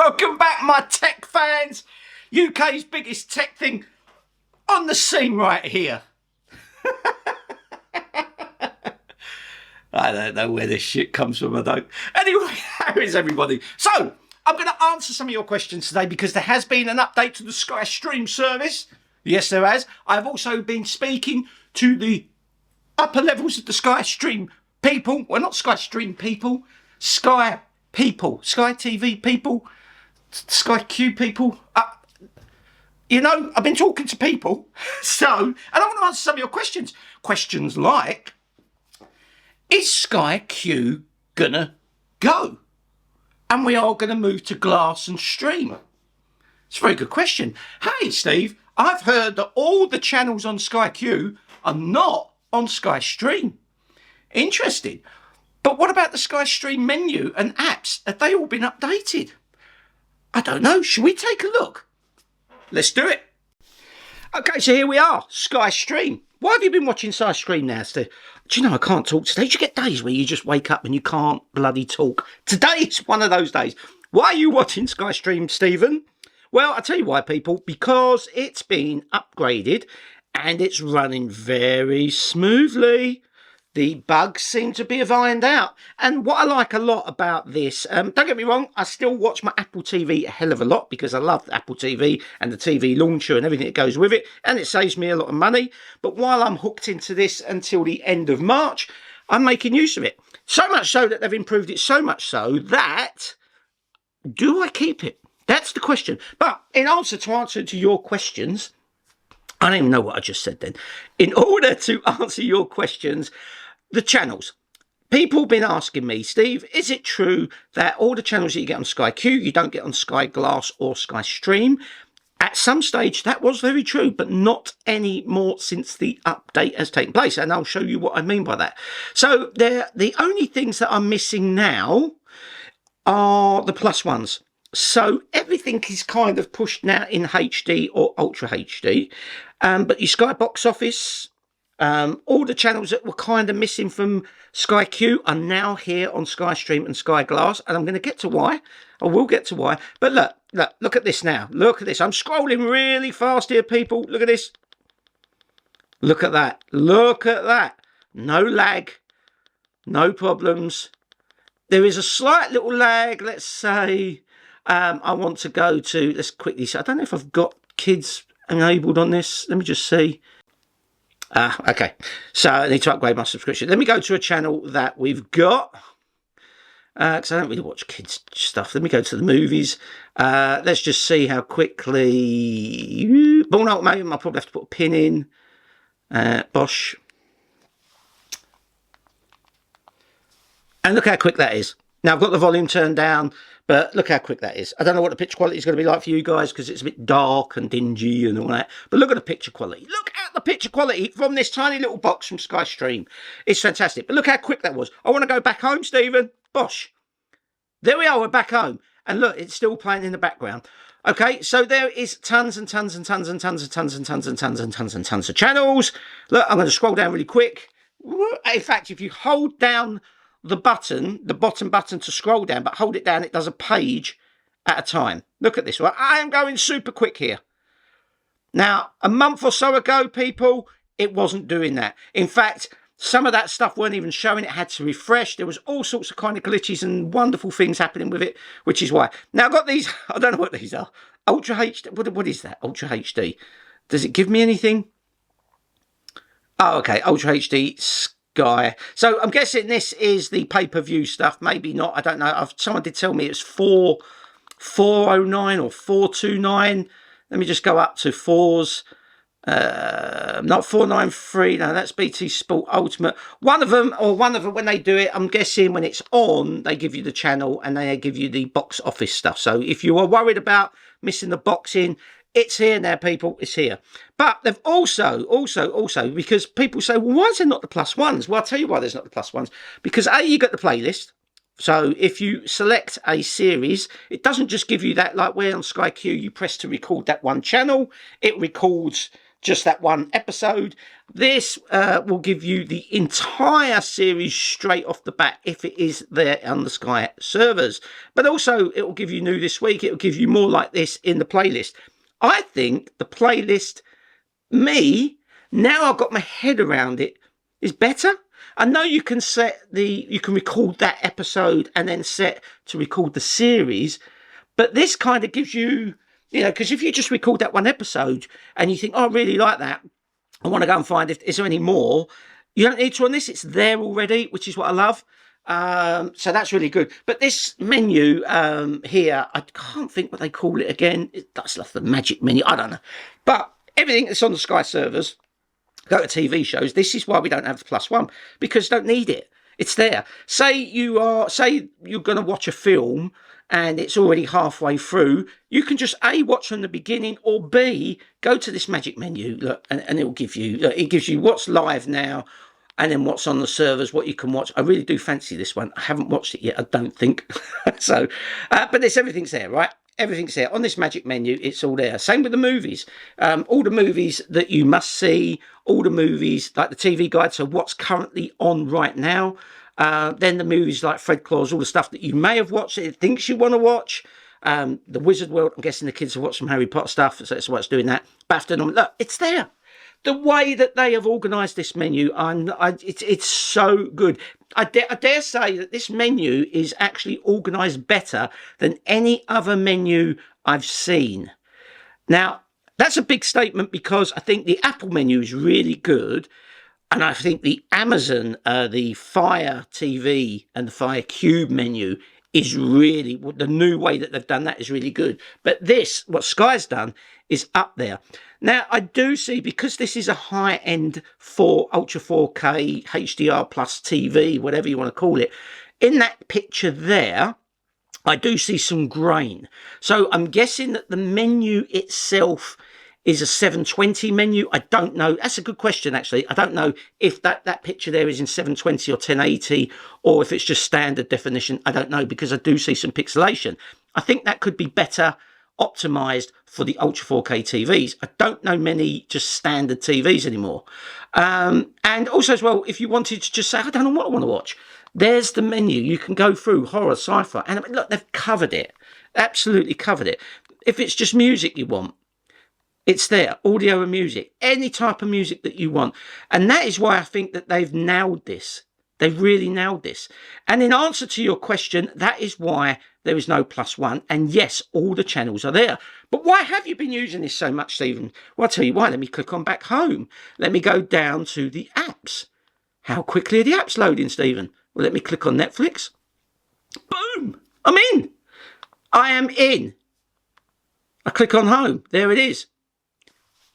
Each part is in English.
Welcome back, my tech fans. UK's biggest tech thing on the scene right here. I don't know where this shit comes from, I don't. Anyway, how is everybody? So, I'm going to answer some of your questions today because there has been an update to the Sky Stream service. Yes, there has. I've also been speaking to the upper levels of the Sky Stream people. Well, not Sky Stream people. Sky people. Sky TV people. Sky Q people. You know, I've been talking to people. So, and I want to answer some of your questions. Questions like, is Sky Q gonna go? And we are going to move to glass and stream. It's a very good question. Hey, Steve, I've heard that all the channels on Sky Q are not on Sky Stream. Interesting. But what about the Sky Stream menu and apps? Have they all been updated? I don't know. Should we take a look? Let's do it. Okay, so here we are, Sky Stream. Why have you been watching Sky Stream now, Steve? Do you know I can't talk today? Do you get days where you just wake up and you can't bloody talk? Today is one of those days. Why are you watching Sky Stream, Stephen? Well, I'll tell you why, people. Because it's been upgraded and it's running very smoothly. The bugs seem to be ironed out. And what I like a lot about this, don't get me wrong, I still watch my Apple TV a hell of a lot because I love Apple TV and the TV launcher and everything that goes with it. And it saves me a lot of money. But while I'm hooked into this until the end of March, I'm making use of it. So much so that they've improved it so much so that, do I keep it? That's the question. But in answer to your questions, I don't even know what I just said then. In order to answer your questions, the channels. People have been asking me, Steve, is it true that all the channels that you get on Sky Q, you don't get on Sky Glass or Sky Stream? At some stage, that was very true, but not anymore since the update has taken place. And I'll show you what I mean by that. So the only things that are missing now are the plus ones. So everything is kind of pushed now in HD or Ultra HD. But your Sky Box Office, all the channels that were kind of missing from Sky Q are now here on Sky Stream and Sky Glass. And I'm going to get to why. I will get to why. But look at this now. Look at this. I'm scrolling really fast here, people. Look at this. Look at that. Look at that. No lag. No problems. There is a slight little lag. Let's say I want to go to, let's quickly see. I don't know if I've got kids enabled on this. Let me just see. Okay, so I need to upgrade my subscription. Let me go to a channel that we've got, because I don't really watch kids stuff. Let me go to the movies. Let's just see how quickly. Born Ultimatum, I'll probably have to put a pin in. Bosch. And look how quick that is. Now, I've got the volume turned down, but look how quick that is. I don't know what the picture quality is going to be like for you guys because it's a bit dark and dingy and all that. But look at the picture quality. Look at the picture quality from this tiny little box from Sky Stream. It's fantastic. But look how quick that was. I want to go back home, Stephen. Bosh. There we are. We're back home. And look, it's still playing in the background. Okay, so there is tons and tons and tons and tons and tons and tons and tons and tons and tons of channels. Look, I'm going to scroll down really quick. In fact, if you hold down the button, the bottom button to scroll down, but hold it down, it does a page at a time. Look at this. Well, I am going super quick here. Now, a month or so ago, people, it wasn't doing that. In fact, some of that stuff weren't even showing. It had to refresh. There was all sorts of kind of glitches and wonderful things happening with it, which is why. Now, I've got these. I don't know what these are. Ultra HD. What is that? Ultra HD. Does it give me anything? Oh, okay. Ultra HD Sky. So I'm guessing this is the pay-per-view stuff. Maybe not. I don't know. Someone did tell me it's 409 or 429. Let me just go up to fours. Not 493. No, that's BT Sport Ultimate. One of them, when they do it, I'm guessing when it's on, they give you the channel and they give you the box office stuff. So if you are worried about missing the boxing, it's here now, people. It's here. But they've also, because people say, well, why is there not the plus ones? Well, I'll tell you why there's not the plus ones. Because A, you got the playlist. So if you select a series, it doesn't just give you that, like where on Sky Q, you press to record that one channel. It records just that one episode. This will give you the entire series straight off the bat if it is there on the Sky servers. But also, it will give you new this week. It will give you more like this in the playlist. I think the playlist, now I've got my head around it, is better. I know you can record that episode and then set to record the series, but this kind of gives you, because if you just record that one episode and you think, oh, I really like that, I want to go and find is there any more, you don't need to on this. It's there already, which is what I love. So that's really good. But this menu here, I can't think what they call it again. That's like the magic menu. I don't know. But everything that's on the Sky servers, go to TV shows. This is why we don't have the +1, because you don't need it. It's there. Say you're going to watch a film and it's already halfway through. You can just A, watch from the beginning, or B, go to this magic menu, look, and it will give you. It gives you what's live now, and then what's on the servers, what you can watch. I really do fancy this one. I haven't watched it yet, I don't think. So, but everything's there, right? Everything's there. On this magic menu, it's all there. Same with the movies. All the movies that you must see, all the movies, like the TV guide, so what's currently on right now. Then the movies like Fred Claus, all the stuff that you may have watched, that thinks you want to watch. The Wizard World, I'm guessing the kids have watched some Harry Potter stuff, so that's why it's doing that. BAFTA, look, it's there. The way that they have organised this menu, it's so good. I dare say that this menu is actually organised better than any other menu I've seen. Now, that's a big statement, because I think the Apple menu is really good. And I think the Amazon, the Fire TV and the Fire Cube menu is really, the new way that they've done that is really good. But this, what Sky's done, is up there. Now, I do see, because this is a high-end Ultra 4K HDR plus TV, whatever you want to call it, in that picture there, I do see some grain. So I'm guessing that the menu itself is a 720 menu. I don't know. That's a good question, actually. I don't know if that picture there is in 720 or 1080, or if it's just standard definition. I don't know, because I do see some pixelation. I think that could be better optimized for the Ultra 4K TVs. I don't know many just standard TVs anymore. And also as well, if you wanted to just say, I don't know what I want to watch, there's the menu. You can go through horror, sci-fi, and I mean, look, they've covered it. Absolutely covered it. If it's just music you want, it's there, audio and music, any type of music that you want. And that is why I think that they've nailed this. They've really nailed this. And in answer to your question, that is why there is no +1. And yes, all the channels are there. But why have you been using this so much, Stephen? Well, I'll tell you why. Let me click on back home. Let me go down to the apps. How quickly are the apps loading, Stephen? Well, let me click on Netflix. Boom! I'm in. I am in. I click on home. There it is.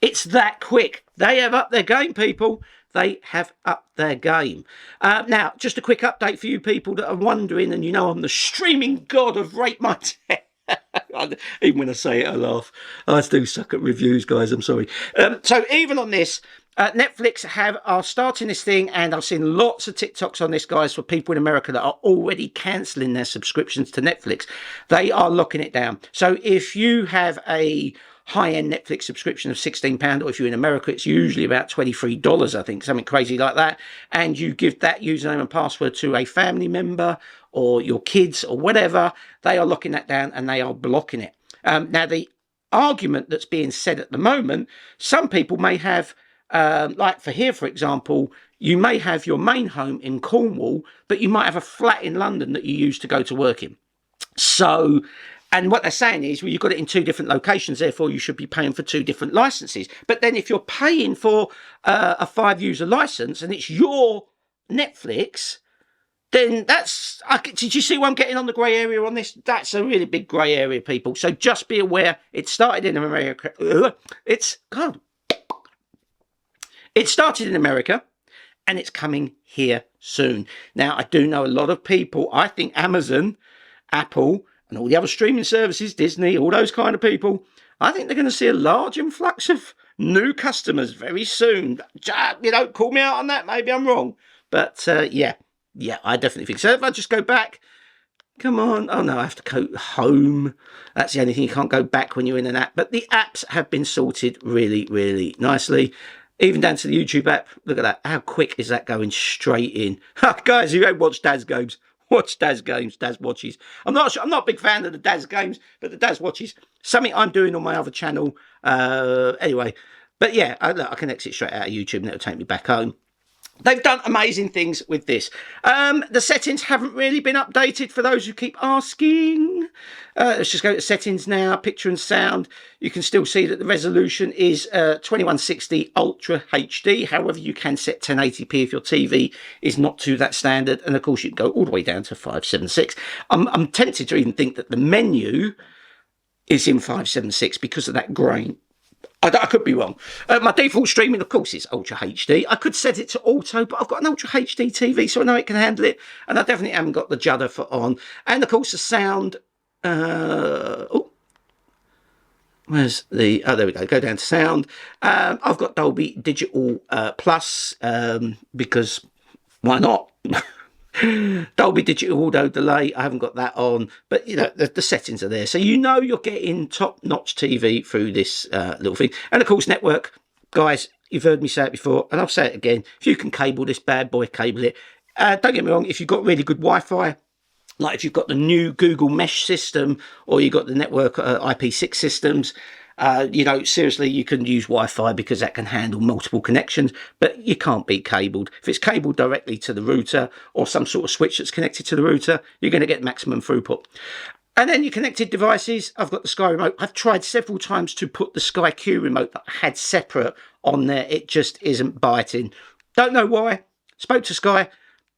It's that quick. They have upped their game, people. They have upped their game. Now, just a quick update for you people that are wondering, and you know I'm the streaming god of Rate My Tech. Even when I say it, I laugh. I do suck at reviews, guys. I'm sorry. So even on this, Netflix are starting this thing, and I've seen lots of TikToks on this, guys, for people in America that are already cancelling their subscriptions to Netflix. They are locking it down. So if you have a high-end Netflix subscription of £16, or if you're in America, it's usually about $23, I think, something crazy like that, and you give that username and password to a family member or your kids or whatever, they are locking that down and they are blocking it. Now, the argument that's being said at the moment, some people may have, like for here, for example, you may have your main home in Cornwall, but you might have a flat in London that you use to go to work in. So, and what they're saying is, well, you've got it in 2 different locations, therefore you should be paying for 2 different licenses. But then if you're paying for a 5-user license and it's your Netflix, then that's... Did you see what I'm getting on the grey area on this? That's a really big grey area, people. So just be aware, it started in America. It started in America, and it's coming here soon. Now, I do know a lot of people, I think Amazon, Apple, and all the other streaming services, Disney, all those kind of people, I think they're going to see a large influx of new customers very soon. You know, call me out on that. Maybe I'm wrong. But yeah, I definitely think so. If I just go back, Come on. Oh, no, I have to go home. That's the only thing. You can't go back when you're in an app. But the apps have been sorted really, really nicely. Even down to the YouTube app. Look at that. How quick is that going straight in? Guys, if you haven't watched Daz Games, watch Daz Games, Daz Watches. I'm not a big fan of the Daz Games, but the Daz Watches, something I'm doing on my other channel. Anyway, but yeah, look, I can exit straight out of YouTube and it'll take me back home. They've done amazing things with this. The settings haven't really been updated for those who keep asking. Let's just go to settings now, picture and sound. You can still see that the resolution is 2160 Ultra HD. However, you can set 1080p if your TV is not to that standard. And of course, you can go all the way down to 576. I'm tempted to even think that the menu is in 576 because of that grain. I could be wrong. My default streaming, of course, is Ultra HD. I could set it to auto, but I've got an Ultra HD TV, so I know it can handle it. And I definitely haven't got the judder for on. And, of course, the sound... where's the... Oh, there we go. Go down to sound. I've got Dolby Digital Plus because why not? Dolby Digital Audio Delay, I haven't got that on, but you know the settings are there, so you know you're getting top-notch TV through this little thing. And of course, network, guys, you've heard me say it before, and I'll say it again. If you can cable this bad boy, cable it. Don't get me wrong, if you've got really good Wi-Fi, like if you've got the new Google Mesh system or you've got the network IP6 systems, you know, seriously, you can use Wi-Fi because that can handle multiple connections, but you can't be cabled. If it's cabled directly to the router or some sort of switch that's connected to the router, you're going to get maximum throughput. And then your connected devices, I've got the Sky Remote. I've tried several times to put the Sky Q Remote that I had separate on there. It just isn't biting. Don't know why. Spoke to Sky.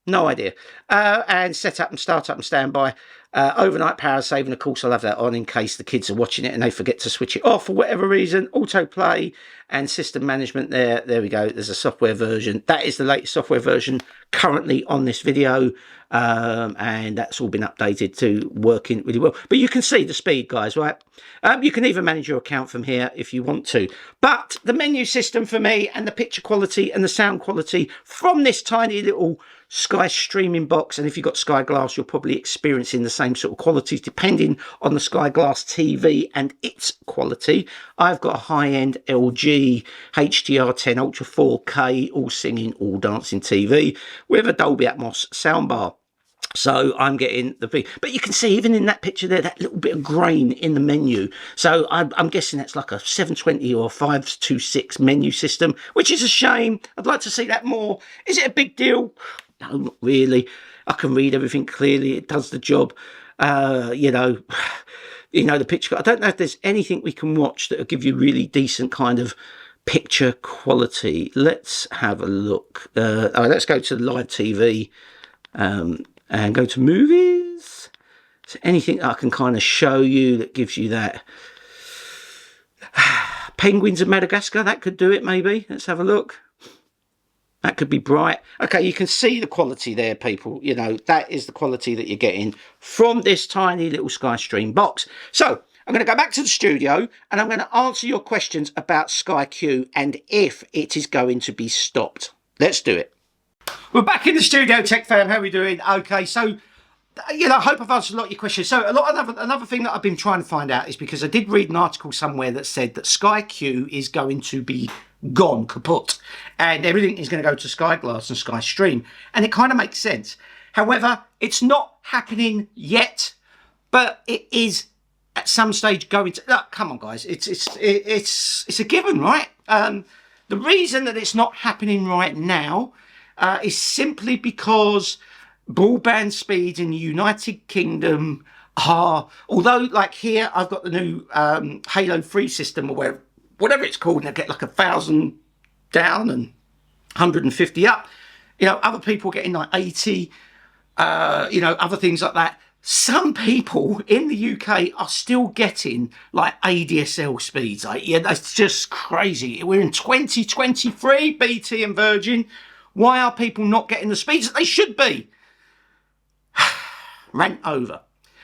No idea. And set up and start up and standby. Overnight power saving, of course, I'll have that on in case the kids are watching it and they forget to switch it off for whatever reason. Autoplay and system management there. There we go. There's a software version. That is the latest software version currently on this video. And that's all been updated to working really well. But you can see the speed, guys, right? You can even manage your account from here if you want to. But the menu system for me and the picture quality and the sound quality from this tiny little Sky streaming box, and if you've got Sky Glass, you're probably experiencing the same sort of qualities depending on the Sky Glass TV and its quality. I've got a high-end LG HDR10 Ultra 4K all singing, all dancing TV with a Dolby Atmos soundbar. So I'm getting the big, but you can see even in that picture there, that little bit of grain in the menu. So I'm guessing that's like a 720 or 526 menu system, which is a shame. I'd like to see that more. Is it a big deal? No, not really. I can read everything clearly. It does the job. You know, the picture. I don't know if there's anything we can watch that will give you really decent kind of picture quality. Let's have a look. Let's go to live TV and go to movies. So anything I can kind of show you that gives you that. Penguins of Madagascar, that could do it maybe. Let's have a look. That could be bright. Okay, you can see the quality there, people. You know, that is the quality that you're getting from this tiny little SkyStream box. So, I'm going to go back to the studio and I'm going to answer your questions about Sky Q and if it is going to be stopped. Let's do it. We're back in the studio, Tech Fam. How are we doing? Okay, so, you know, I hope I've answered a lot of your questions. So, another thing that I've been trying to find out is because I did read an article somewhere that said that Sky Q is going to be gone, kaput, and everything is going to go to Sky Glass and Sky Stream, and it kind of makes sense. However, it's not happening yet, but it is at some stage going to. Look, come on, guys, it's a given, right? The reason that it's not happening right now is simply because broadband speeds in the United Kingdom are, although like here I've got the new Halo 3 system or whatever it's called, and they get like 1,000 down and 150 up. You know, other people getting like 80, you know, other things like that. Some people in the UK are still getting like ADSL speeds. Like, yeah, that's just crazy. We're in 2023, BT and Virgin. Why are people not getting the speeds that they should be? Rant over.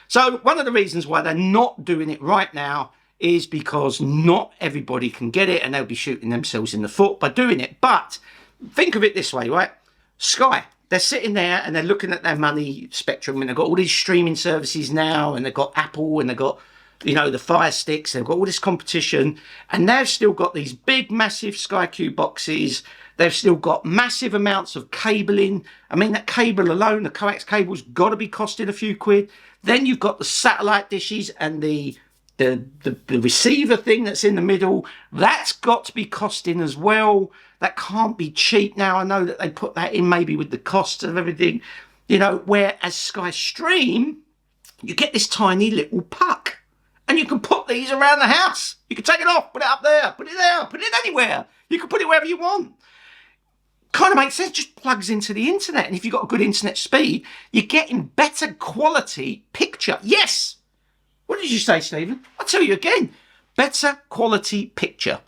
So one of the reasons why they're not doing it right now is because not everybody can get it and they'll be shooting themselves in the foot by doing it. But think of it this way, right? Sky, they're sitting there and they're looking at their money spectrum, and they've got all these streaming services now, and they've got Apple, and they've got, you know, the Fire Sticks, they've got all this competition, and they've still got these big, massive Sky Q boxes. They've still got massive amounts of cabling. I mean, that cable alone, the coax cable's got to be costing a few quid. Then you've got the satellite dishes and the receiver thing that's in the middle. That's got to be costing as well. That can't be cheap now. I know that they put that in maybe with the cost of everything, you know, whereas Sky Stream, you get this tiny little puck and you can put these around the house. You can take it off, put it up there, put it there, put it anywhere. You can put it wherever you want. Kind of makes sense, just plugs into the internet. And if you've got a good internet speed, you're getting better quality picture. Yes. What did you say, Stephen? I'll tell you again. Better quality picture.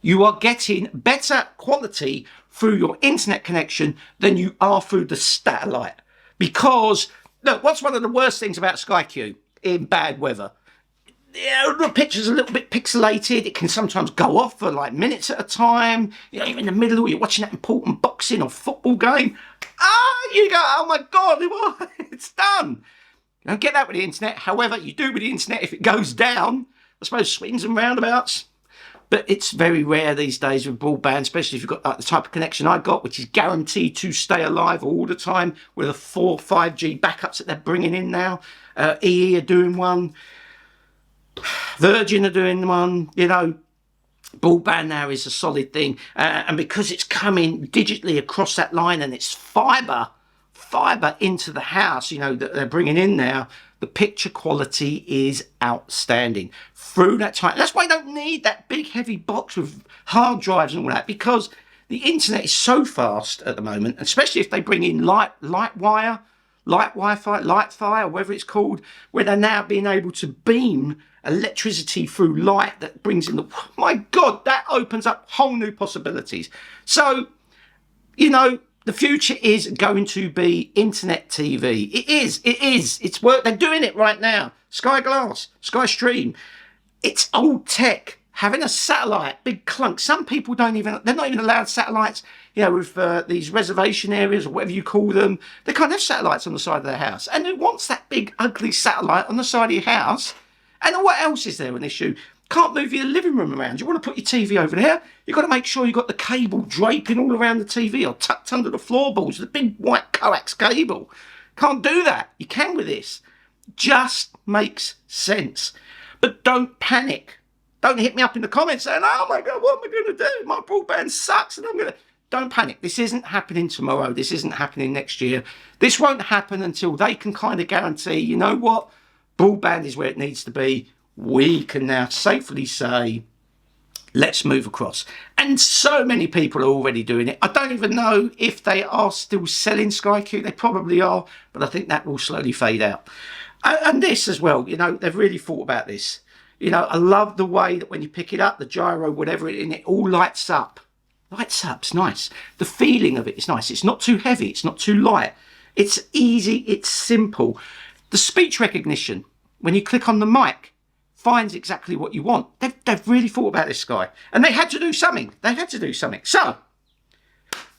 You are getting better quality through your internet connection than you are through the satellite. Because, look, what's one of the worst things about Sky Q in bad weather? Yeah, the picture's a little bit pixelated. It can sometimes go off for like minutes at a time. You know, you're in the middle, or you're watching that important boxing or football game. You go, oh my God, it's done. You don't get that with the internet. However, you do with the internet if it goes down. I suppose swings and roundabouts. But it's very rare these days with broadband, especially if you've got like the type of connection I got, which is guaranteed to stay alive all the time with the 4, 5G backups that they're bringing in now. EE are doing one. Virgin are doing one, you know. Broadband now is a solid thing, and because it's coming digitally across that line and it's fibre into the house, you know, that they're bringing in now, the picture quality is outstanding through that time. That's why you don't need that big heavy box with hard drives and all that, because the internet is so fast at the moment, especially if they bring in light Wi-Fi, or whatever it's called, where they're now being able to beam electricity through light that brings in the, my God, that opens up whole new possibilities. So, you know, the future is going to be internet TV. It is. It's work. They're doing it right now. Sky Glass, Sky Stream. It's old tech. Having a satellite, big clunk. Some people they're not even allowed satellites, you know, with these reservation areas or whatever you call them. They can't have satellites on the side of their house. And who wants that big, ugly satellite on the side of your house? And what else is there an issue? Can't move your living room around. You want to put your TV over there, you've got to make sure you've got the cable draping all around the TV or tucked under the floorboards, the big white coax cable. Can't do that. You can with this. Just makes sense. But don't panic. Don't hit me up in the comments saying, oh my God, what am I going to do? My broadband sucks and I'm going to... Don't panic. This isn't happening tomorrow. This isn't happening next year. This won't happen until they can kind of guarantee, you know what? Broadband is where it needs to be. We can now safely say, let's move across. And so many people are already doing it. I don't even know if they are still selling Sky Q. They probably are, but I think that will slowly fade out. And this as well, you know, they've really thought about this. You know, I love the way that when you pick it up, the gyro, whatever, and it all lights up. Lights up, it's nice. The feeling of it is nice. It's not too heavy. It's not too light. It's easy. It's simple. The speech recognition, when you click on the mic, finds exactly what you want. They've really thought about this, Sky. And they had to do something. So,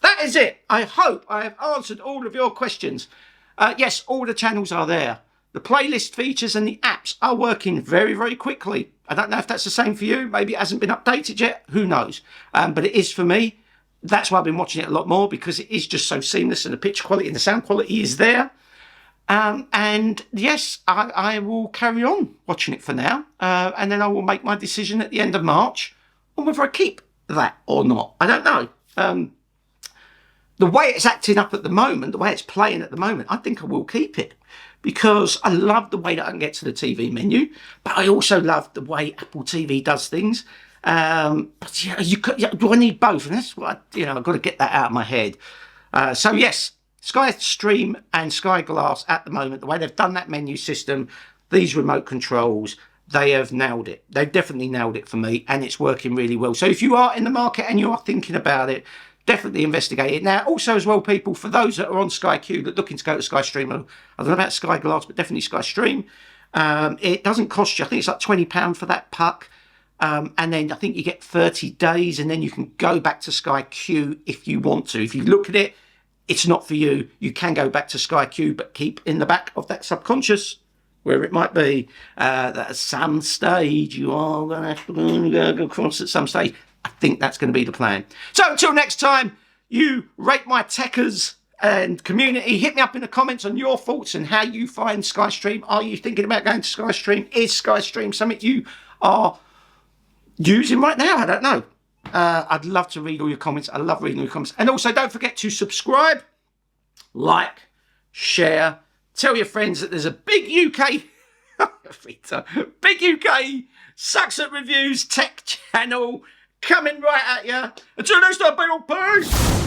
that is it. I hope I have answered all of your questions. Yes, all the channels are there. The playlist features and the apps are working very, very quickly. I don't know if that's the same for you. Maybe it hasn't been updated yet. Who knows? But it is for me. That's why I've been watching it a lot more, because it is just so seamless and the picture quality and the sound quality is there. And yes, I will carry on watching it for now. And then I will make my decision at the end of March on whether I keep that or not. I don't know. The way it's acting up at the moment, the way it's playing at the moment, I think I will keep it, because I love the way that I can get to the TV menu, but I also love the way Apple TV does things. But yeah, do I need both? And that's what I've got to get that out of my head. So yes, Sky Stream and Sky Glass at the moment, the way they've done that menu system, these remote controls, they have nailed it. They've definitely nailed it for me, and it's working really well. So if you are in the market and you are thinking about it, definitely investigate it. Now, also as well, people, for those that are on Sky Q that are looking to go to Sky Stream, I don't know about Sky Glass, but definitely Sky Stream. It doesn't cost you, I think it's like £20 for that puck. And then I think you get 30 days, and then you can go back to Sky Q if you want to. If you look at it, it's not for you. You can go back to Sky Q, but keep in the back of that subconscious, where it might be, that at some stage you are going to have to go across at some stage. I think that's going to be the plan. So until next time, you rate my techers and community. Hit me up in the comments on your thoughts and how you find Skystream. Are you thinking about going to Skystream? Is Skystream something you are using right now? I don't know. I'd love to read all your comments. I love reading all your comments. And also, don't forget to subscribe, like, share, tell your friends that there's a big UK, big UK Sucks at Reviews tech channel coming right at you. Until next time, peace.